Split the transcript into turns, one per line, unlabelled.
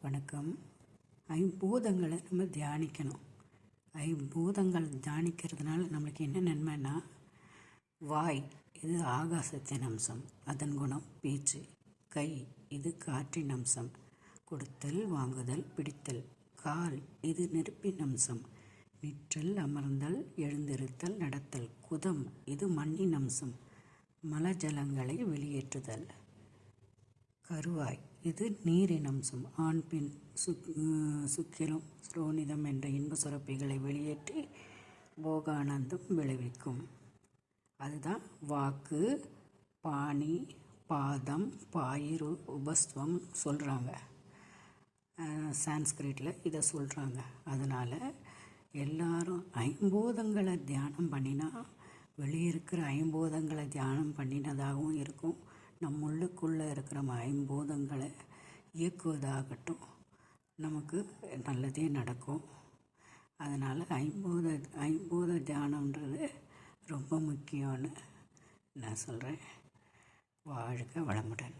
வணக்கம். ஐம்பூதங்களை நம்ம தியானிக்கணும். ஐம்பூதங்கள் தியானிக்கிறதுனால நம்மளுக்கு என்ன நன்மைன்னா, வாய் இது ஆகாசத்தின் அம்சம், அதன் குணம் பேச்சு. கை இது காற்றின் அம்சம், கொடுத்தல் வாங்குதல் பிடித்தல். கால் இது நெருப்பின் அம்சம், நிற்றல் அமர்ந்தல் எழுந்திருத்தல் நடத்தல். குதம் இது மண்ணின் அம்சம், மலஜலங்களை வெளியேற்றுதல். கருவாய் இது நீரின் அம்சம், ஆண் பெண் சுக்கிலம் ஸ்ரோனிதம் என்ற இன்ப சுரப்பிகளை வெளியேற்றி போகானந்தம் விளைவிக்கும். அதுதான் வாக்கு, பாணி, பாதம், பாயிரு, உபஸ்வம் சொல்கிறாங்க. சான்ஸ்கிரிட்டில் இதை சொல்கிறாங்க. அதனால் எல்லாரும் ஐம்பூதங்களை தியானம் பண்ணினா வெளியே இருக்கிற ஐம்பூதங்களை தியானம் பண்ணினதாகவும் இருக்கும். உள்ளுக்குள்ளே இருக்கிற ஐம்பூதங்களை இயக்குவதாகட்டும், நமக்கு நல்லதே நடக்கும். அதனால் ஐம்பூத தியானன்றது ரொம்ப முக்கியம்னு நான் சொல்கிறேன். வாழ்க வளமுடன்.